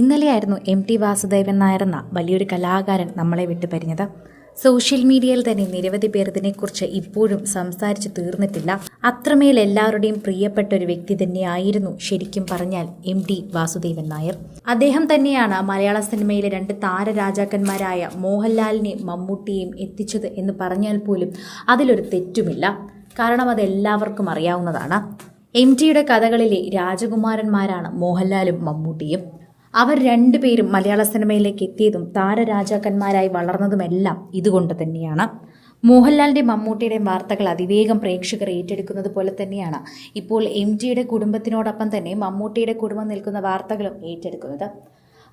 ഇന്നലെയായിരുന്നു MT വാസുദേവൻ നായർ എന്ന വലിയൊരു കലാകാരൻ നമ്മളെ വിട്ടുപിരിഞ്ഞത്. സോഷ്യൽ മീഡിയയിൽ തന്നെ നിരവധി പേർ ഇതിനെക്കുറിച്ച് ഇപ്പോഴും സംസാരിച്ചു തീർന്നിട്ടില്ല. അത്രമേൽ എല്ലാവരുടെയും പ്രിയപ്പെട്ട ഒരു വ്യക്തി തന്നെയായിരുന്നു ശരിക്കും പറഞ്ഞാൽ MT വാസുദേവൻ നായർ. അദ്ദേഹം തന്നെയാണ് മലയാള സിനിമയിലെ രണ്ട് താരരാജാക്കന്മാരായ മോഹൻലാലിനെയും മമ്മൂട്ടിയെയും എത്തിച്ചത് എന്ന് പറഞ്ഞാൽ പോലും അതിലൊരു തെറ്റുമില്ല. കാരണം അതെല്ലാവർക്കും അറിയാവുന്നതാണ്. MTയുടെ കഥകളിലെ രാജകുമാരന്മാരാണ് മോഹൻലാലും മമ്മൂട്ടിയും. അവർ രണ്ടുപേരും മലയാള സിനിമയിലേക്ക് എത്തിയതും താരരാജാക്കന്മാരായി വളർന്നതുമെല്ലാം ഇതുകൊണ്ട് തന്നെയാണ്. മോഹൻലാലിൻ്റെ മമ്മൂട്ടിയുടെയും വാർത്തകൾ അതിവേഗം പ്രേക്ഷകർ ഏറ്റെടുക്കുന്നത് പോലെ തന്നെയാണ് ഇപ്പോൾ MTയുടെ കുടുംബത്തിനോടൊപ്പം തന്നെ മമ്മൂട്ടിയുടെ കുടുംബം നിൽക്കുന്ന വാർത്തകളും ഏറ്റെടുക്കുന്നത്.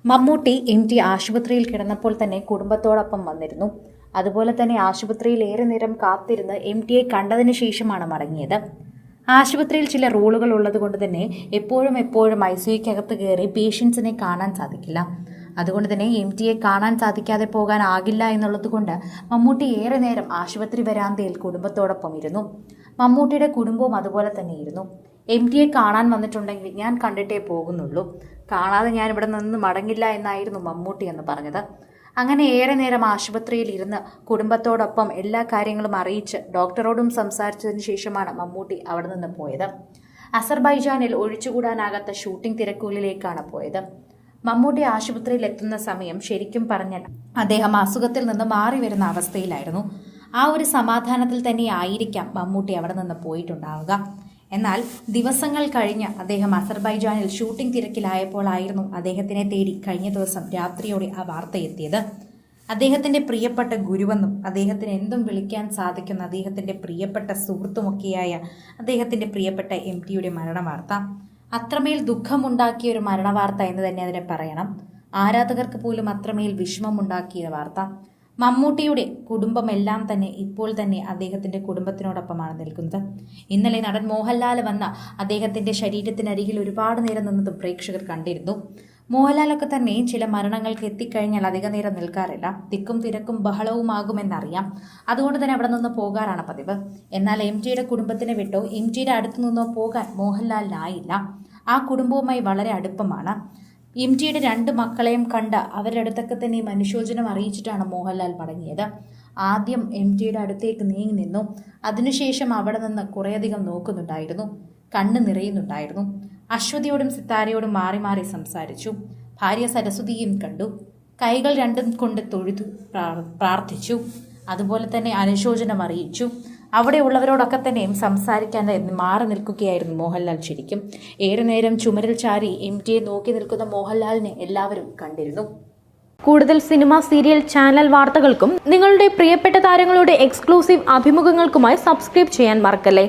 മമ്മൂട്ടി MT ആശുപത്രിയിൽ കിടന്നപ്പോൾ തന്നെ കുടുംബത്തോടൊപ്പം വന്നിരുന്നു. അതുപോലെ തന്നെ ആശുപത്രിയിൽ ഏറെ നേരം കാത്തിരുന്ന് MTയെ കണ്ടതിന് ശേഷമാണ് മടങ്ങിയത്. ആശുപത്രിയിൽ ചില റൂളുകൾ ഉള്ളതുകൊണ്ട് തന്നെ എപ്പോഴും ICUക്കകത്ത് കയറി പേഷ്യൻസിനെ കാണാൻ സാധിക്കില്ല. അതുകൊണ്ട് തന്നെ MTയെ കാണാൻ സാധിക്കാതെ പോകാനാകില്ല എന്നുള്ളത് കൊണ്ട് മമ്മൂട്ടി ഏറെ നേരം ആശുപത്രി വരാന്തയിൽ കുടുംബത്തോടൊപ്പം ഇരുന്നു. മമ്മൂട്ടിയുടെ കുടുംബവും അതുപോലെ തന്നെ ഇരുന്നു. MTയെ കാണാൻ വന്നിട്ടുണ്ടെങ്കിൽ ഞാൻ കണ്ടിട്ടേ പോകുന്നുള്ളൂ, കാണാതെ ഞാൻ ഇവിടെ നിന്ന് മടങ്ങില്ല എന്നായിരുന്നു മമ്മൂട്ടി എന്ന് പറഞ്ഞത്. അങ്ങനെ ഏറെ നേരം ആശുപത്രിയിൽ ഇരുന്ന് കുടുംബത്തോടൊപ്പം എല്ലാ കാര്യങ്ങളും അറിയിച്ച് ഡോക്ടറോടും സംസാരിച്ചതിന് ശേഷമാണ് മമ്മൂട്ടി അവിടെ നിന്ന് പോയത്. അസർബൈജാനിൽ ഒഴിച്ചുകൂടാനാകാത്ത ഷൂട്ടിംഗ് തിരക്കുകളിലേക്കാണ് പോയത്. മമ്മൂട്ടി ആശുപത്രിയിൽ എത്തുന്ന സമയം ശരിക്കും പറഞ്ഞാൽ അദ്ദേഹം അസുഖത്തിൽ നിന്ന് മാറി വരുന്ന അവസ്ഥയിലായിരുന്നു. ആ ഒരു സമാധാനത്തിൽ തന്നെ ആയിരിക്കാം മമ്മൂട്ടി അവിടെ നിന്ന് പോയിട്ടുണ്ടാവുക. എന്നാൽ ദിവസങ്ങൾ കഴിഞ്ഞ് അദ്ദേഹം അസർബൈജാനിൽ ഷൂട്ടിംഗ് തിരക്കിലായപ്പോഴായിരുന്നു അദ്ദേഹത്തിനെ തേടി കഴിഞ്ഞ ദിവസം രാത്രിയോടെ ആ വാർത്ത എത്തിയത്. അദ്ദേഹത്തിൻ്റെ പ്രിയപ്പെട്ട ഗുരുവെന്നും അദ്ദേഹത്തിന് എന്തും വിളിക്കാൻ സാധിക്കുന്ന അദ്ദേഹത്തിൻ്റെ പ്രിയപ്പെട്ട സുഹൃത്തുമൊക്കെയായ അദ്ദേഹത്തിൻ്റെ പ്രിയപ്പെട്ട MTയുടെ മരണവാർത്ത. അത്രമേൽ ദുഃഖമുണ്ടാക്കിയ ഒരു മരണവാർത്ത എന്ന് തന്നെ അതിനെ പറയണം. ആരാധകർക്ക് പോലും അത്രമേൽ വിഷമമുണ്ടാക്കിയ വാർത്ത. മമ്മൂട്ടിയുടെ കുടുംബമെല്ലാം തന്നെ ഇപ്പോൾ തന്നെ അദ്ദേഹത്തിൻ്റെ കുടുംബത്തിനോടൊപ്പമാണ് നിൽക്കുന്നത്. ഇന്നലെ നടൻ മോഹൻലാൽ വന്ന അദ്ദേഹത്തിൻ്റെ ശരീരത്തിനരികിൽ ഒരുപാട് നേരം നിന്നതും പ്രേക്ഷകർ കണ്ടിരുന്നു. മോഹൻലാലൊക്കെ തന്നെ ചില മരണങ്ങൾക്ക് എത്തിക്കഴിഞ്ഞാൽ അധിക നേരം നിൽക്കാറില്ല. തിക്കും തിരക്കും ബഹളവുമാകുമെന്നറിയാം. അതുകൊണ്ട് തന്നെ അവിടെ നിന്ന് പോകാറാണ് പതിവ്. എന്നാൽ MTയുടെ കുടുംബത്തിനെ വിട്ടോ MTയുടെ അടുത്തു നിന്നോ പോകാൻ മോഹൻലാലിനായില്ല. ആ കുടുംബവുമായി വളരെ അടുപ്പമാണ്. MTയുടെ രണ്ട് മക്കളെയും കണ്ട് അവരുടെ അടുത്തൊക്കെ തന്നെ അനുശോചനം അറിയിച്ചിട്ടാണ് മോഹൻലാൽ മടങ്ങിയത്. ആദ്യം MTയുടെ അടുത്തേക്ക് നീങ്ങി നിന്നു. അതിനുശേഷം അവിടെ നിന്ന് കുറേയധികം നോക്കുന്നുണ്ടായിരുന്നു. കണ്ണ് നിറയുന്നുണ്ടായിരുന്നു. അശ്വതിയോടും സിത്താരയോടും മാറി മാറി സംസാരിച്ചു. ഭാര്യ സരസ്വതിയും കണ്ടു. കൈകൾ രണ്ടും കൊണ്ട് തൊഴുതു പ്രാർത്ഥിച്ചു. അതുപോലെ തന്നെ അനുശോചനം അറിയിച്ചു. അവിടെ ഉള്ളവരോടൊക്കെ തന്നെയും സംസാരിക്കാൻ മാറി നിൽക്കുകയായിരുന്നു മോഹൻലാൽ. ശരിക്കും ഏറെ നേരം ചുമരിൽ ചാരി MTയെ നോക്കി നിൽക്കുന്ന മോഹൻലാലിനെ എല്ലാവരും കണ്ടിരുന്നു. കൂടുതൽ സിനിമ, സീരിയൽ, ചാനൽ വാർത്തകൾക്കും നിങ്ങളുടെ പ്രിയപ്പെട്ട താരങ്ങളുടെ എക്സ്ക്ലൂസീവ് അഭിമുഖങ്ങൾക്കുമായി സബ്സ്ക്രൈബ് ചെയ്യാൻ മറക്കല്ലേ.